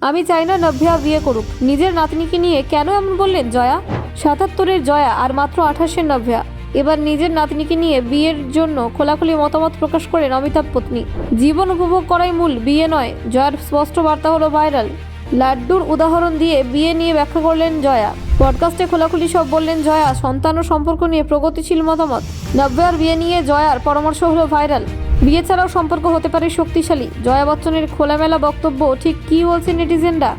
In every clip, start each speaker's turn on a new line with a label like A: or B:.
A: আমি চাই না নভ্যা বিয়ে করুক। নিজের নাতনিকে নিয়ে কেন এমন বললেন জয়া? ৭৭-এর জয়া আর মাত্র ২৮-এর নভ্যা। এবার নিজের নাতনিকে নিয়ে বিয়ের জন্য খোলাখুলি মতামত প্রকাশ করেন অমিতাভ পত্নী। জীবন উপভোগ করাই মূল, বিয়ে নয়। জয়ার স্পষ্ট বার্তা হলো ভাইরাল। লাড্ডুর উদাহরণ দিয়ে বিয়ে নিয়ে ব্যাখ্যা করলেন জয়া। পডকাস্টে খোলাখুলি সব বললেন জয়া। সন্তান ও সম্পর্ক নিয়ে প্রগতিশীল মতামত। নভ্যার বিয়ে নিয়ে জয়ার পরামর্শ হলো ভাইরাল। বিয়ে ছাড়াও সম্পর্ক হতে পারে শক্তিশালী। জয়া বচ্চনের খোলামেলা বক্তব্য ঠিক কী বলছেন নেটিজেনরা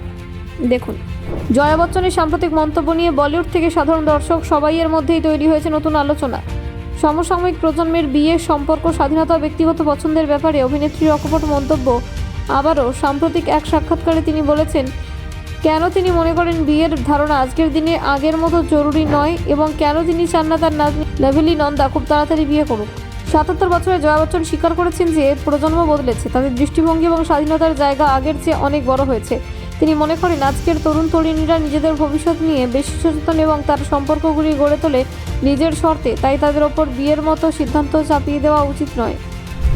A: দেখুন। জয়া বচ্চনের সাম্প্রতিক মন্তব্য নিয়ে বলিউড থেকে সাধারণ দর্শক সবাইয়ের মধ্যেই তৈরি হয়েছে নতুন আলোচনা। সমসাময়িক প্রজন্মের বিয়ে, সম্পর্ক, স্বাধীনতা, ব্যক্তিগত পছন্দের ব্যাপারে অভিনেত্রীর অকপট মন্তব্য। আবারও সাম্প্রতিক এক সাক্ষাৎকারে তিনি বলেছেন কেন তিনি মনে করেন বিয়ের ধারণা আজকের দিনে আগের মতো জরুরি নয় এবং কেন তিনি চান না তার নাভেলি নন্দা খুব তাড়াতাড়ি বিয়ে করুক। ৭৭ বছরের জয়া বচ্চন স্বীকার করেছেন যে প্রজন্ম বদলেছে, তাদের দৃষ্টিভঙ্গি এবং স্বাধীনতার জায়গা আগের চেয়ে অনেক বড় হয়েছে। তিনি মনে করেন আজকের তরুণ তরুণীরা নিজেদের ভবিষ্যৎ নিয়ে বেশি সচেতন এবং তার সম্পর্কগুলি গড়ে তোলে নিজের শর্তে, তাই তাদের ওপর বিয়ের মতো সিদ্ধান্ত চাপিয়ে দেওয়া উচিত নয়।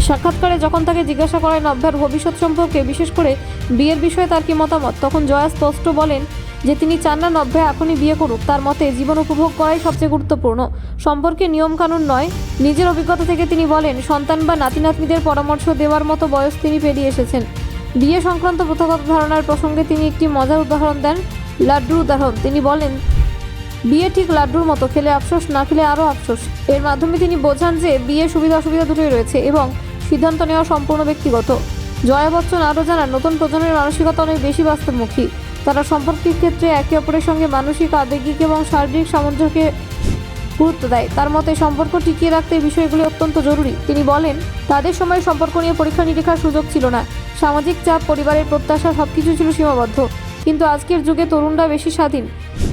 A: সাক্ষাৎকারে যখন তাকে জিজ্ঞাসা করেন নভ্যার ভবিষ্যৎ সম্পর্কে, বিশেষ করে বিয়ের বিষয়ে তার কি মতামত, তখন জয়া স্পষ্ট বলেন যে তিনি চান না নভ্যা এখনই বিয়ে করুক। তার মতে জীবন উপভোগ করাই সবচেয়ে গুরুত্বপূর্ণ, সম্পর্কে নিয়মকানুন নয়। নিজের অভিজ্ঞতা থেকে তিনি বলেন সন্তান বা নাতি নাতনিদের পরামর্শ দেওয়ার মতো বয়স তিনি পেরিয়ে এসেছেন। বিয়ে সংক্রান্ত প্রথাগত ধারণার প্রসঙ্গে তিনি একটি মজার উদাহরণ দেন, লাড্ডুর উদাহরণ। তিনি বলেন বিয়ে ঠিক লাড্ডুর মতো, খেলে আফসোস, না খেলে আরও আফসোস। এর মাধ্যমে তিনি বোঝান যে বিয়ে সুবিধা অসুবিধা দুটোই রয়েছে এবং সিদ্ধান্ত নেওয়া সম্পূর্ণ ব্যক্তিগত। জয়া বচ্চন আরও জানান নতুন প্রজন্মের মানসিকতা অনেক বেশি বাস্তবমুখী। তারা সম্পর্কের ক্ষেত্রে একে অপরের সঙ্গে মানসিক, আবেগিক এবং শারীরিক সামঞ্জস্যকে গুরুত্ব দেয়। তার মতে সম্পর্ক টিকিয়ে রাখতে এই বিষয়গুলি অত্যন্ত জরুরি। তিনি বলেন তাদের সময় সম্পর্ক নিয়ে পরীক্ষা নিরীক্ষার সুযোগ ছিল না। সামাজিক চাপ, পরিবারের প্রত্যাশা সবকিছু ছিল সীমাবদ্ধ। কিন্তু আজকের যুগে তরুণরা বেশি স্বাধীন,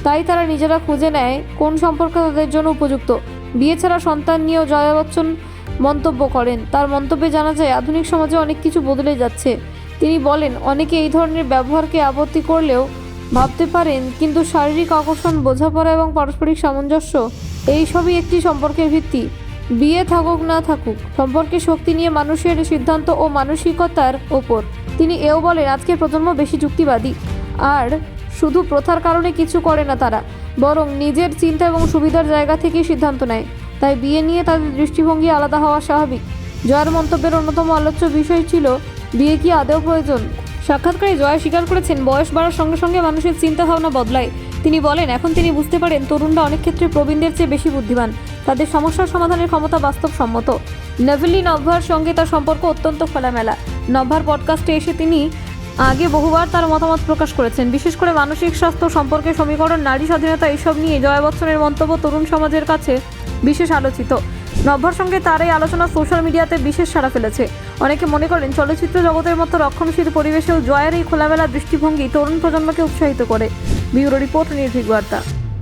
A: তাই তারা নিজেরা খুঁজে নেয় কোন সম্পর্ক তাদের জন্য উপযুক্ত। বিয়ে ছাড়া সন্তান নিয়েও জয়া বচ্চন মন্তব্য করেন। তার মন্তব্যে জানা যায় আধুনিক সমাজে অনেক কিছু বদলে যাচ্ছে। তিনি বলেন অনেকে এই ধরনের ব্যবহারকে আপত্তি করলেও ভাবতে পারেন, কিন্তু শারীরিক আকর্ষণ, বোঝাপড়া এবং পারস্পরিক সামঞ্জস্য এই সবই একটি সম্পর্কের ভিত্তি। বিয়ে থাকুক না থাকুক, সম্পর্কের শক্তি নিয়ে মানুষের সিদ্ধান্ত ও মানসিকতার ওপর। তিনি এও বলেন আজকের প্রজন্ম বেশি যুক্তিবাদী আর শুধু প্রথার কারণে কিছু করে না, তারা বরং নিজের চিন্তা এবং সুবিধার জায়গা থেকেই সিদ্ধান্ত নেয়। তাই বিয়ে নিয়ে তাদের দৃষ্টিভঙ্গি আলাদা হওয়া স্বাভাবিক। জয়ার মন্তব্যের অন্যতম আলোচ্য বিষয় ছিল বিয়ে কি আদৌ প্রয়োজন। সাক্ষাৎকারে জয়া স্বীকার করেছেন বয়স বাড়ার সঙ্গে সঙ্গে মানুষের চিন্তাভাবনা বদলায়। তিনি বলেন এখন তিনি বুঝতে পারেন তরুণরা অনেক ক্ষেত্রে প্রবীণদের চেয়ে বেশি বুদ্ধিমান, তাদের সমস্যার সমাধানের ক্ষমতা বাস্তবসম্মত। নাভেলি নভ্যার সঙ্গে তার সম্পর্ক অত্যন্ত খোলামেলা। নভ্যার পডকাস্টে এসে তিনি আগে বহুবার তার মতামত প্রকাশ করেছেন, বিশেষ করে মানসিক স্বাস্থ্য, সম্পর্কের সমীকরণ, নারী স্বাধীনতা, এইসব নিয়ে জয়া বচ্চনের মন্তব্য তরুণ সমাজের কাছে বিশেষ আলোচিত। নভ্যার সঙ্গে তার এই আলোচনা সোশ্যাল মিডিয়াতে বিশেষ সাড়া ফেলেছে। অনেকে মনে করেন চলচ্চিত্র জগতের মতো রক্ষণশীল পরিবেশেও জয়ের এই খোলামেলা দৃষ্টিভঙ্গি তরুণ প্রজন্মকে উৎসাহিত করে। ব্যুরো রিপোর্ট, নির্ভীক বার্তা।